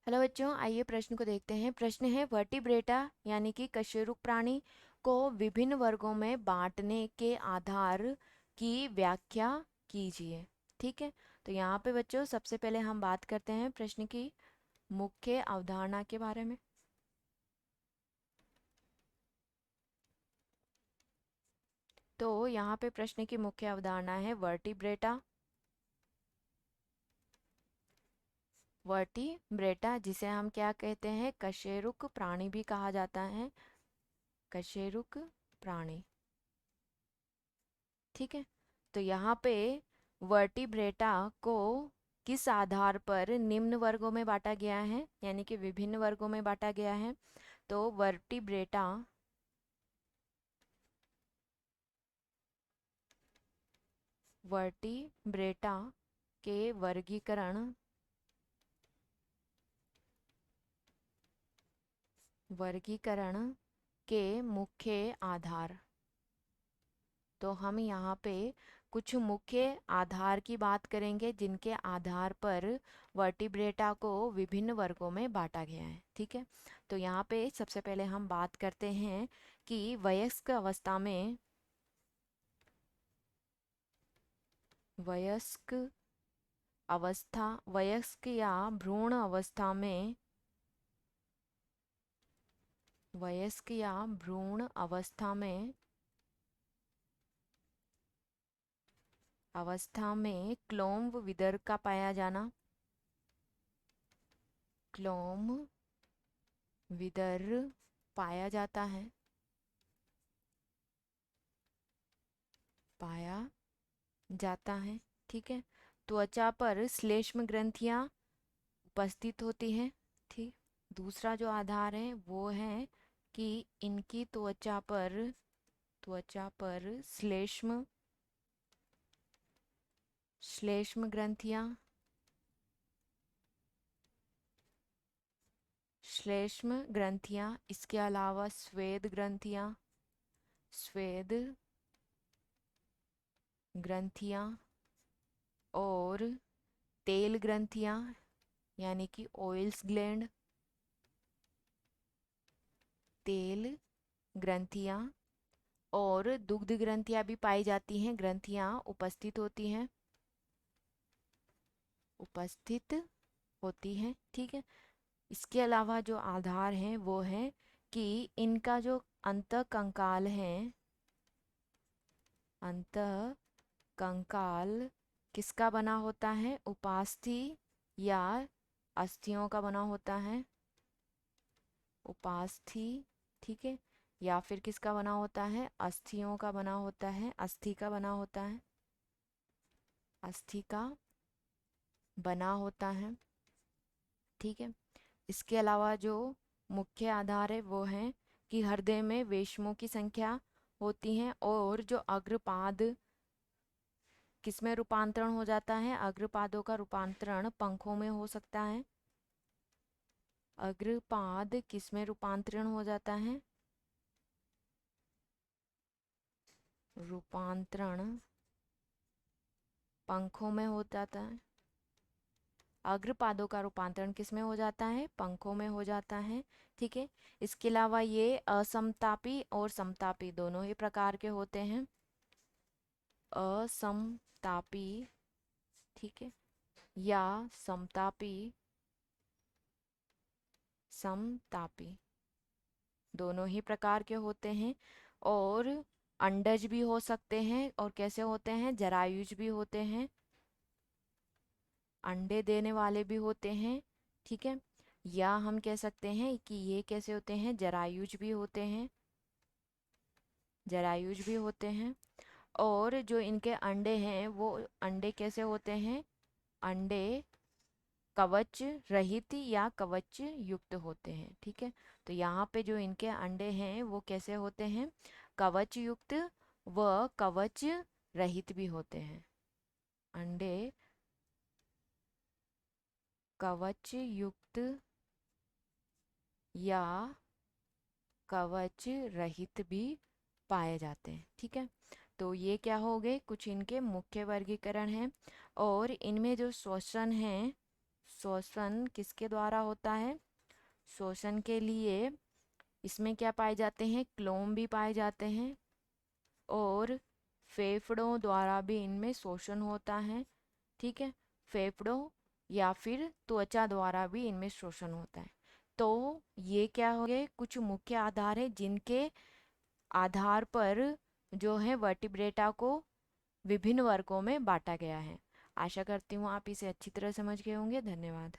Hello बच्चों, आइए प्रश्न को देखते हैं। प्रश्न है वर्टिब्रेटा यानी कि कशेरुक प्राणी को विभिन्न वर्गों में बांटने के आधार की व्याख्या कीजिए। ठीक है, तो यहाँ पे बच्चों सबसे पहले हम बात करते हैं प्रश्न की मुख्य अवधारणा के बारे में। तो यहाँ पे प्रश्न की मुख्य अवधारणा है वर्टिब्रेटा। वर्टिब्रेटा जिसे हम क्या कहते हैं, कशेरुक प्राणी भी कहा जाता है, कशेरुक प्राणी। ठीक है, तो यहाँ पे वर्टिब्रेटा को किस आधार पर निम्न वर्गों में बांटा गया है, यानी कि विभिन्न वर्गों में बांटा गया है। तो वर्टिब्रेटा के वर्गीकरण के मुख्य आधार। तो हम यहाँ पे कुछ मुख्य आधार की बात करेंगे जिनके आधार पर वर्टिब्रेटा को विभिन्न वर्गों में बांटा गया है। ठीक है, तो यहाँ पे सबसे पहले हम बात करते हैं कि वयस्क या भ्रूण अवस्था में क्लोम विदर का पाया जाना, क्लोम विदर पाया जाता है, पाया जाता है। ठीक है, त्वचा पर श्लेष्म ग्रंथियां उपस्थित होती हैं। ठीक, दूसरा जो आधार है वो है कि इनकी त्वचा पर श्लेष्म ग्रंथियां इसके अलावा स्वेद ग्रंथियां और तेल ग्रंथियां यानी कि ऑयल्स ग्लैंड, तेल ग्रंथियां और दुग्ध ग्रंथियां भी पाई जाती हैं, ग्रंथियां उपस्थित होती हैं। ठीक है, इसके अलावा जो आधार हैं वो है कि इनका जो अंतःकंकाल है, अंतःकंकाल किसका बना होता है, उपास्थि या अस्थियों का बना होता है, उपास्थि। ठीक है, या फिर किसका बना होता है, अस्थियों का बना होता है, अस्थि का बना होता है, अस्थि का बना होता है। ठीक है, इसके अलावा जो मुख्य आधार है वो है कि हृदय में वेश्मों की संख्या होती है और जो अग्रपाद किसमें रूपांतरण हो जाता है, अग्रपादों का रूपांतरण पंखों में हो सकता है। अग्रपाद किसमें रूपांतरण हो जाता है, रूपांतरण पंखों में हो जाता है। अग्रपादों का रूपांतरण किसमें हो जाता है, पंखों में हो जाता है। ठीक है, इसके अलावा ये असमतापी और समतापी दोनों ही प्रकार के होते हैं, असमतापी। ठीक है, या समतापी, समतापी दोनों ही प्रकार के होते हैं। और अंडज भी हो सकते हैं, और कैसे होते हैं, जरायुज भी होते हैं, अंडे देने वाले भी होते हैं। ठीक है, या हम कह सकते हैं कि ये कैसे होते हैं, जरायुज भी होते हैं, जरायुज भी होते हैं। और जो इनके अंडे हैं वो अंडे कैसे होते हैं, अंडे कवच रहित या कवच युक्त होते हैं। ठीक है, तो यहाँ पे जो इनके अंडे हैं वो कैसे होते हैं, कवच युक्त व कवच रहित भी होते हैं। अंडे कवच युक्त या कवच रहित भी पाए जाते हैं। ठीक है, तो ये क्या हो गए, कुछ इनके मुख्य वर्गीकरण हैं। और इनमें जो शोषण किसके द्वारा होता है? शोषण के लिए इसमें क्या पाए जाते हैं? क्लोम भी पाए जाते हैं और फेफड़ों द्वारा भी इनमें शोषण होता है। ठीक है, फेफड़ों या फिर त्वचा द्वारा भी इनमें शोषण होता है। तो ये क्या हो गए? कुछ मुख्य आधार है जिनके आधार पर जो है वर्टिब्रेटा को विभिन्न वर्गों में बांटा गया है। आशा करती हूँ आप इसे अच्छी तरह समझ गए होंगे। धन्यवाद।